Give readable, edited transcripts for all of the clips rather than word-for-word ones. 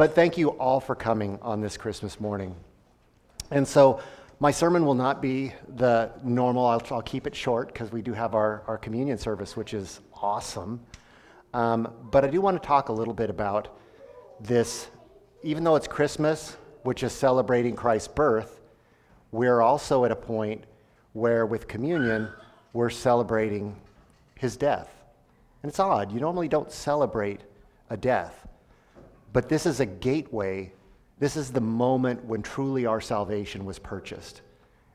But thank you all for coming on this Christmas morning. And so my sermon will not be the normal. I'll keep it short because we do have our communion service, which is awesome. But I do want to talk a little bit about this. Even though it's Christmas, which is celebrating Christ's birth, we're also at a point where with communion, we're celebrating his death. And it's odd. You normally don't celebrate a death. But this is a gateway. This is the moment when truly our salvation was purchased.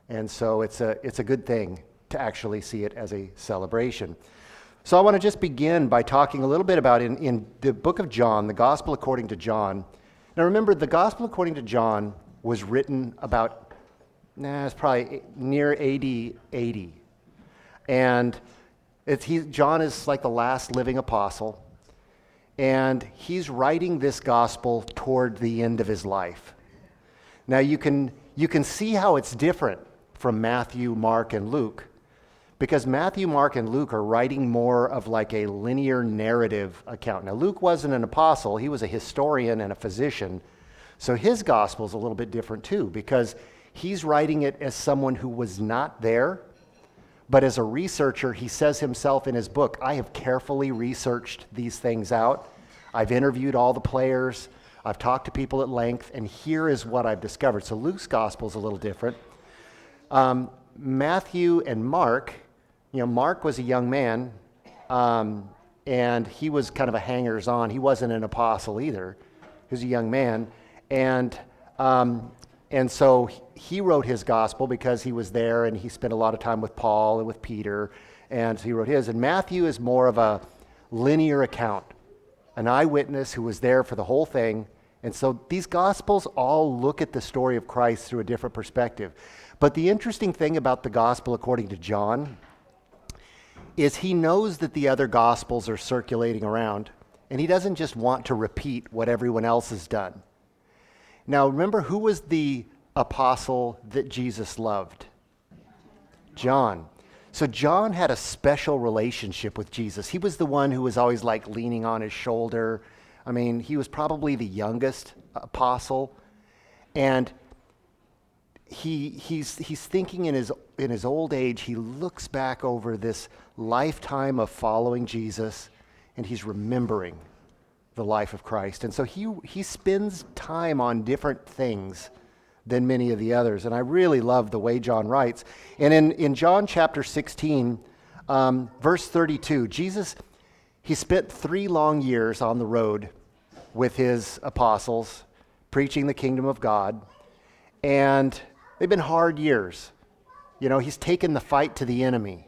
And so it's a good thing to actually see it as a celebration. So I want to just begin by talking a little bit about in the book of John, the Gospel according to John. Now remember, the Gospel according to John was written about, it's probably near AD 80. And John is like the last living apostle. And he's writing this gospel toward the end of his life. Now you can see how it's different from Matthew, Mark, and Luke, because Matthew, Mark, and Luke are writing more of like a linear narrative account. Now Luke wasn't an apostle, he was a historian and a physician, so his gospel is a little bit different too, because he's writing it as someone who was not there, but as a researcher, he says himself in his book, I have carefully researched these things out. I've interviewed all the players. I've talked to people at length, and here is what I've discovered. So Luke's gospel is a little different. Matthew and Mark, Mark was a young man, and he was kind of a hangers-on. He wasn't an apostle either. He was a young man, and so he wrote his gospel because he was there and he spent a lot of time with Paul and with Peter, and so he wrote his. And Matthew is more of a linear account, an eyewitness who was there for the whole thing. And so these gospels all look at the story of Christ through a different perspective. But the interesting thing about the gospel according to John is he knows that the other gospels are circulating around, and he doesn't just want to repeat what everyone else has done. Now, remember, who was the apostle that Jesus loved? John. So John had a special relationship with Jesus. He was the one who was always like leaning on his shoulder. I mean, he was probably the youngest apostle. And he's thinking in his old age, he looks back over this lifetime of following Jesus, and he's remembering the life of Christ. And so he spends time on different things than many of the others. And I really love the way John writes. And in John chapter 16, verse 32, Jesus, he spent 3 long years on the road with his apostles, preaching the kingdom of God. And they've been hard years. He's taken the fight to the enemy.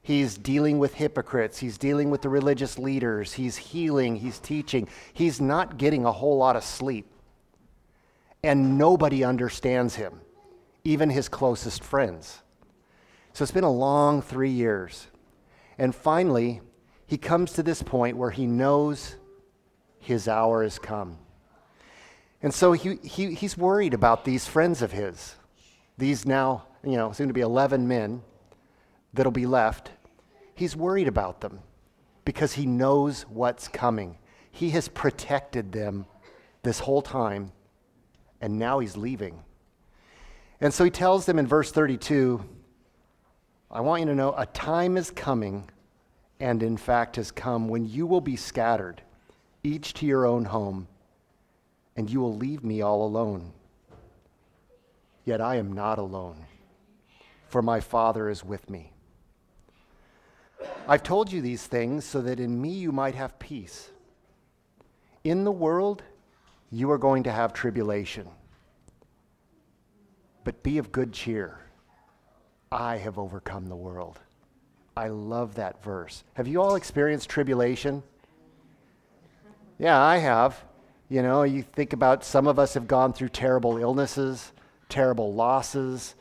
He's dealing with hypocrites. He's dealing with the religious leaders. He's healing. He's teaching. He's not getting a whole lot of sleep. And nobody understands him, even his closest friends. So it's been a long 3 years. And finally, he comes to this point where he knows his hour has come. And so he's worried about these friends of his. These now, soon to be 11 men that'll be left. He's worried about them because he knows what's coming. He has protected them this whole time, and now he's leaving. And so he tells them in verse 32, I want you to know a time is coming, and in fact has come, when you will be scattered, each to your own home, and you will leave me all alone. Yet I am not alone, for my Father is with me. I've told you these things so that in me you might have peace. In the world, you are going to have tribulation. But be of good cheer. I have overcome the world. I love that verse. Have you all experienced tribulation? Yeah, I have. You think about some of us have gone through terrible illnesses, terrible losses,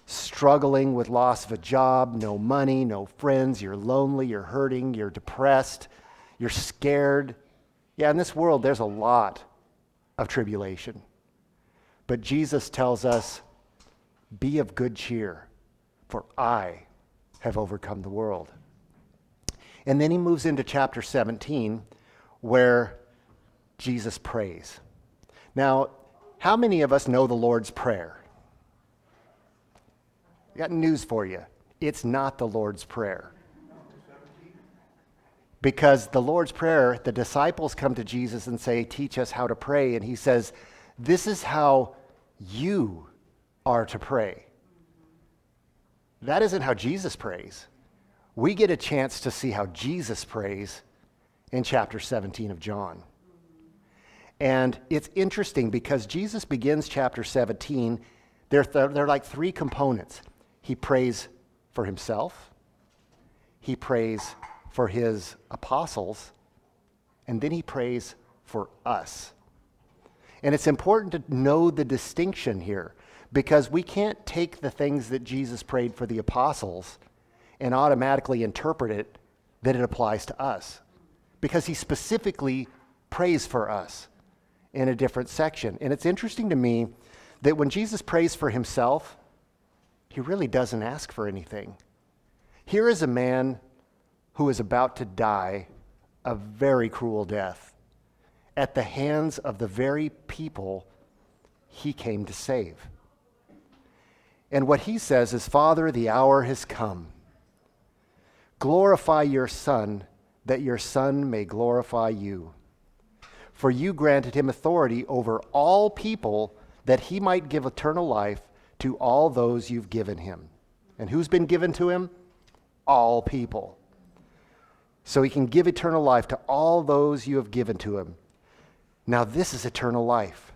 struggling with loss of a job, no money, no friends, you're lonely, you're hurting, you're depressed, you're scared. Yeah, in this world, there's a lot of tribulation. But Jesus tells us, be of good cheer, for I have overcome the world. And then he moves into chapter 17, where Jesus prays. Now, how many of us know the Lord's Prayer? I got news for you. It's not the Lord's Prayer. Because the Lord's Prayer, the disciples come to Jesus and say, teach us how to pray. And he says, this is how you are to pray. That isn't how Jesus prays. We get a chance to see how Jesus prays in chapter 17 of John. And it's interesting because Jesus begins chapter 17. There are like three components. He prays for himself. He prays for his apostles. And then he prays for us. And it's important to know the distinction here because we can't take the things that Jesus prayed for the apostles and automatically interpret it that it applies to us. Because he specifically prays for us in a different section. And it's interesting to me that when Jesus prays for himself, he really doesn't ask for anything. Here is a man who is about to die a very cruel death at the hands of the very people he came to save. And what he says is, Father, the hour has come. Glorify your Son, that your Son may glorify you. For you granted him authority over all people, that he might give eternal life to all those you've given him. And who's been given to him? All people. So he can give eternal life to all those you have given to him. Now this is eternal life,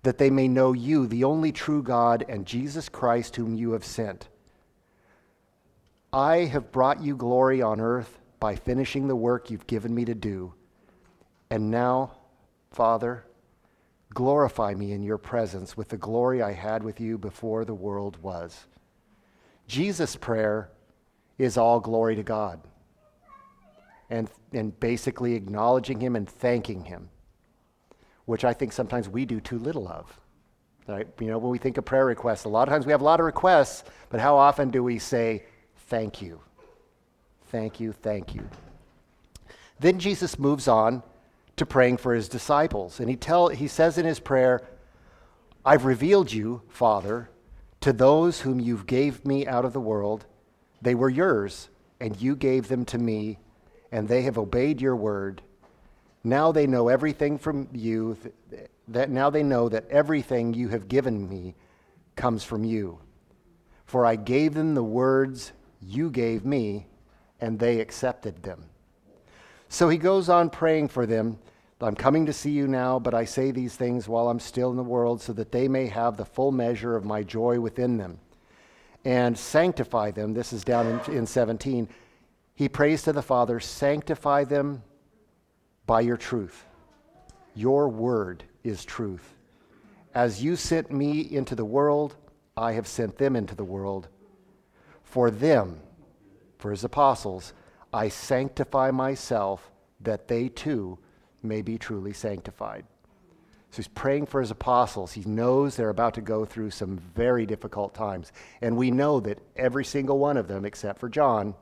that they may know you, the only true God, and Jesus Christ whom you have sent. I have brought you glory on earth by finishing the work you've given me to do. And now, Father, glorify me in your presence with the glory I had with you before the world was. Jesus' prayer is all glory to God. And basically acknowledging him and thanking him, which I think sometimes we do too little of. Right? You know, when we think of prayer requests, a lot of times we have a lot of requests, but how often do we say, thank you, thank you, thank you? Then Jesus moves on to praying for his disciples. And he says in his prayer, I've revealed you, Father, to those whom you gave me out of the world. They were yours, and you gave them to me, and they have obeyed your word. Now they know everything from you, now they know that everything you have given me comes from you. For I gave them the words you gave me, and they accepted them. So he goes on praying for them. I'm coming to see you now, but I say these things while I'm still in the world, so that they may have the full measure of my joy within them. And sanctify them. This is down in 17. He prays to the Father, sanctify them by your truth. Your word is truth. As you sent me into the world, I have sent them into the world. For them, for his apostles, I sanctify myself, that they too may be truly sanctified. So he's praying for his apostles. He knows they're about to go through some very difficult times. And we know that every single one of them, except for John,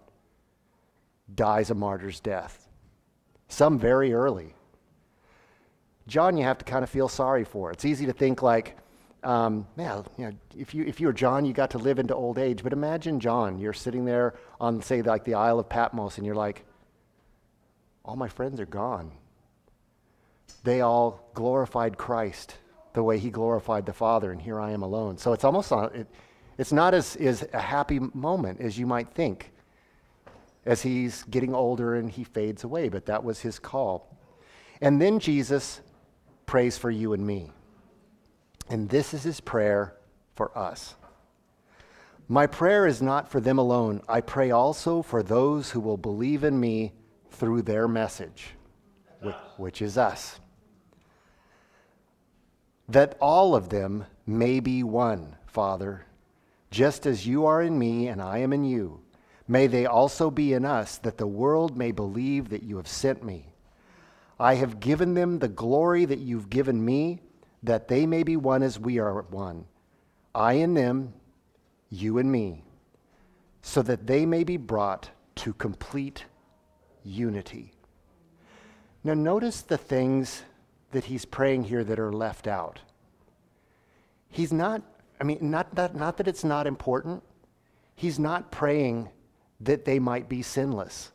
dies a martyr's death. Some very early. John, you have to kind of feel sorry for. It's easy to think like, if you were John, you got to live into old age. But imagine John, you're sitting there on, say, like the Isle of Patmos, and you're like, all my friends are gone. They all glorified Christ the way he glorified the Father, and here I am alone. So it's almost it's not as a happy moment as you might think, as he's getting older and he fades away, but that was his call. And then Jesus prays for you and me. And this is his prayer for us. My prayer is not for them alone. I pray also for those who will believe in me through their message, which is us. That all of them may be one, Father, just as you are in me and I am in you. May they also be in us, that the world may believe that you have sent me. I have given them the glory that you've given me, that they may be one as we are one. I in them, you in me, so that they may be brought to complete unity. Now notice the things that he's praying here that are left out. He's not, not that it's not important. He's not praying that they might be sinless.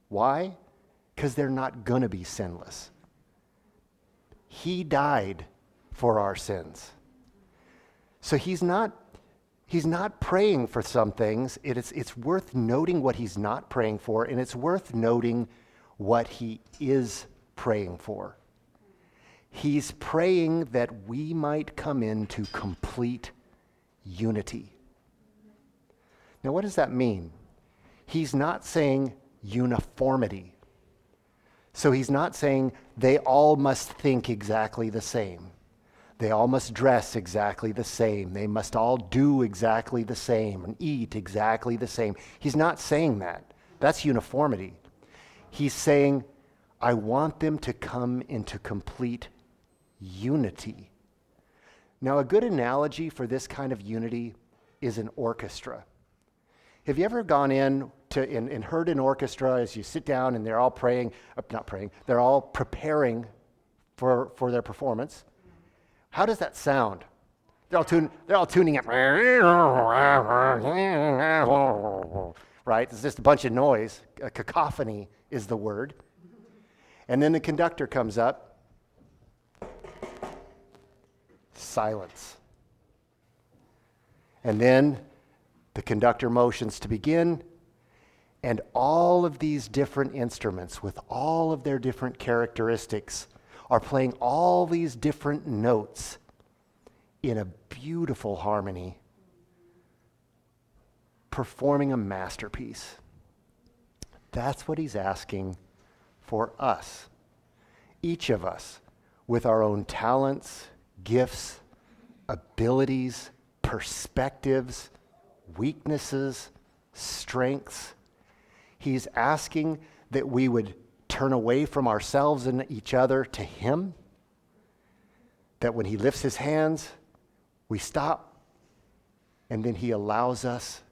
Why? Because they're not going to be sinless. He died for our sins. So he's not praying for some things. It's worth noting what he's not praying for, and it's worth noting what he is praying for. He's praying that we might come into complete unity. Now, what does that mean? He's not saying uniformity. So he's not saying they all must think exactly the same. They all must dress exactly the same. They must all do exactly the same and eat exactly the same. He's not saying that. That's uniformity. He's saying, I want them to come into complete unity. Now, a good analogy for this kind of unity is an orchestra. Have you ever gone in to and heard an orchestra as you sit down and they're all they're all preparing for their performance? How does that sound? They're all tuning up. Right? It's just a bunch of noise. A cacophony is the word. And then the conductor comes up. Silence. And then the conductor motions to begin, and all of these different instruments with all of their different characteristics are playing all these different notes in a beautiful harmony, performing a masterpiece. That's what he's asking for us. Each of us, with our own talents, gifts, abilities, perspectives, weaknesses, strengths. He's asking that we would turn away from ourselves and each other to him, that when he lifts his hands, we stop, and then he allows us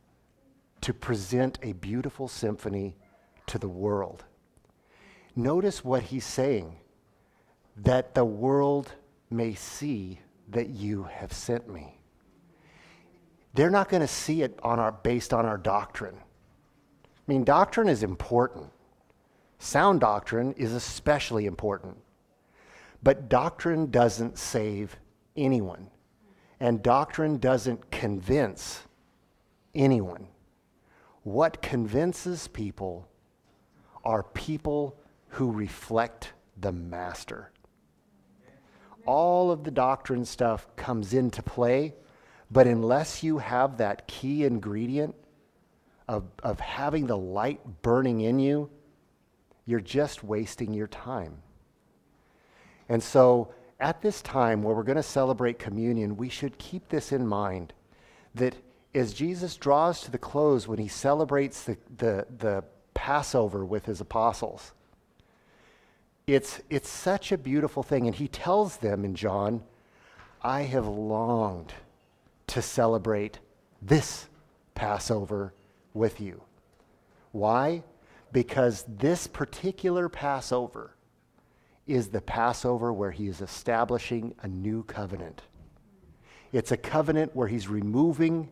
to present a beautiful symphony to the world. Notice what he's saying, that the world may see that you have sent me. They're not going to see it based on our doctrine. Doctrine is important. Sound doctrine is especially important. But doctrine doesn't save anyone. And doctrine doesn't convince anyone. What convinces people are people who reflect the master. All of the doctrine stuff comes into play, but unless you have that key ingredient of having the light burning in you, you're just wasting your time. And so at this time where we're going to celebrate communion, we should keep this in mind, that as Jesus draws to the close when he celebrates the Passover with his apostles, it's such a beautiful thing. And he tells them in John, I have longed to celebrate this Passover with you. Why? Because this particular Passover is the Passover where he is establishing a new covenant. It's a covenant where he's removing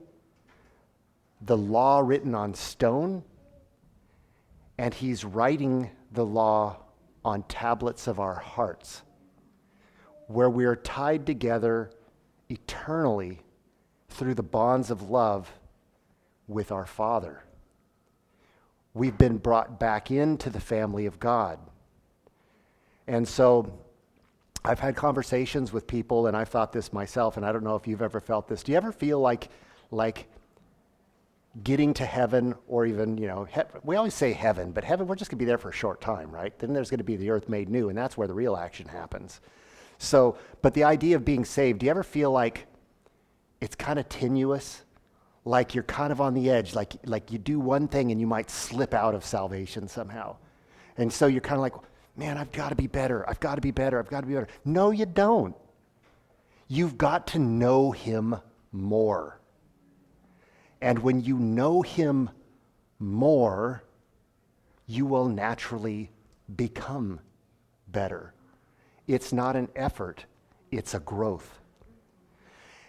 the law written on stone, and he's writing the law on tablets of our hearts, where we are tied together eternally through the bonds of love with our Father. We've been brought back into the family of God. And so I've had conversations with people, and I've thought this myself, and I don't know if you've ever felt this. Do you ever feel like getting to heaven, or even, we always say heaven, but heaven, we're just going to be there for a short time, right? Then there's going to be the earth made new, and that's where the real action happens. So, but the idea of being saved, do you ever feel like it's kind of tenuous? Like you're kind of on the edge, like you do one thing and you might slip out of salvation somehow. And so you're kind of like, man, I've got to be better. I've got to be better. I've got to be better. No, you don't. You've got to know him more. And when you know him more, you will naturally become better. It's not an effort, it's a growth.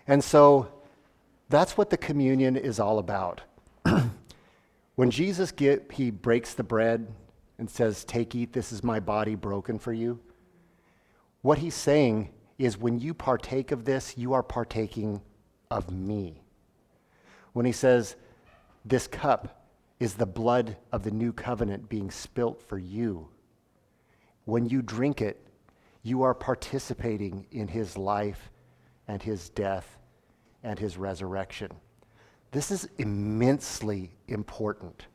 And so that's what the communion is all about. When Jesus he breaks the bread and says, "Take, eat, this is my body broken for you," what he's saying is when you partake of this, you are partaking of me. When he says, "This cup is the blood of the new covenant being spilt for you," when you drink it, you are participating in his life and his death and his resurrection. This is immensely important.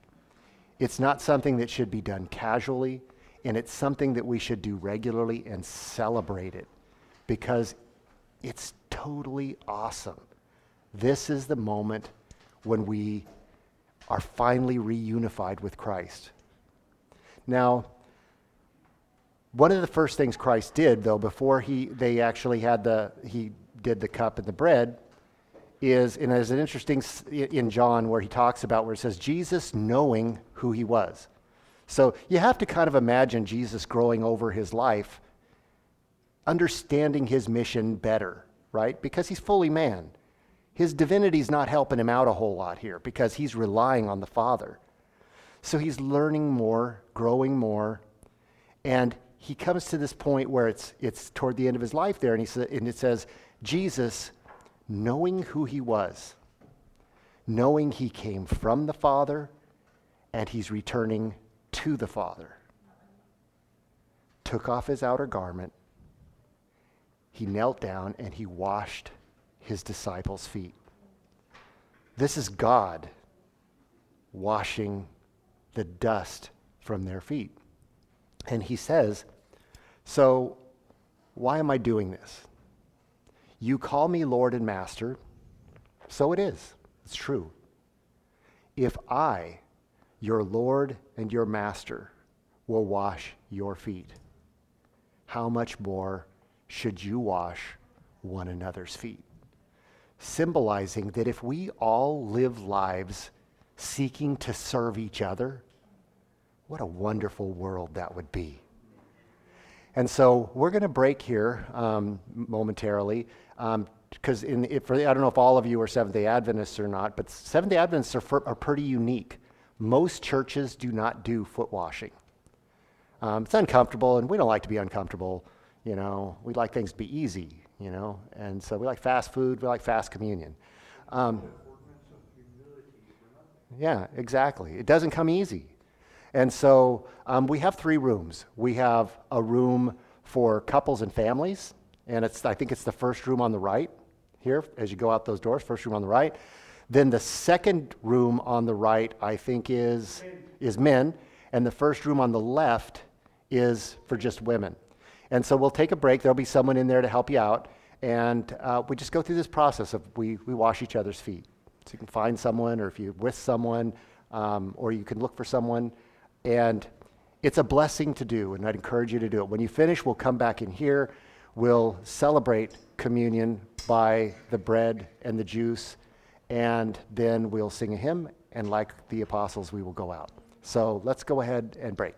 It's not something that should be done casually, and it's something that we should do regularly and celebrate it because it's totally awesome. This is the moment when we are finally reunified with Christ. Now, one of the first things Christ did, though, before he did the cup and the bread, is, and there's an interesting in John where he talks about where it says Jesus knowing who he was. So you have to kind of imagine Jesus growing over his life, understanding his mission better, right? Because he's fully man. His divinity's not helping him out a whole lot here because he's relying on the Father. So he's learning more, growing more, and he comes to this point where it's toward the end of his life there, and it says, Jesus, knowing who he was, knowing he came from the Father, and he's returning to the Father, took off his outer garment, he knelt down, and he washed his disciples' feet. This is God washing the dust from their feet. And he says, "So why am I doing this? You call me Lord and Master, so it is. It's true. If I, your Lord and your Master, will wash your feet, how much more should you wash one another's feet?" Symbolizing that if we all live lives seeking to serve each other, what a wonderful world that would be. And so we're going to break here momentarily because I don't know if all of you are Seventh-day Adventists or not, but Seventh-day Adventists are pretty unique. Most churches do not do foot washing. It's uncomfortable, and we don't like to be uncomfortable. You know, we like things to be easy, you know, and so we like fast food, we like fast communion. Yeah, exactly. It doesn't come easy. And so we have 3 rooms. We have a room for couples and families, and I think it's the first room on the right here as you go out those doors, first room on the right. Then the second room on the right, I think, is men, and the first room on the left is for just women. And so we'll take a break. There'll be someone in there to help you out, and we just go through this process of we wash each other's feet. So you can find someone, or if you're with someone, or you can look for someone. And it's a blessing to do, and I'd encourage you to do it. When you finish, we'll come back in here. We'll celebrate communion by the bread and the juice, and then we'll sing a hymn, and like the apostles, we will go out. So let's go ahead and break.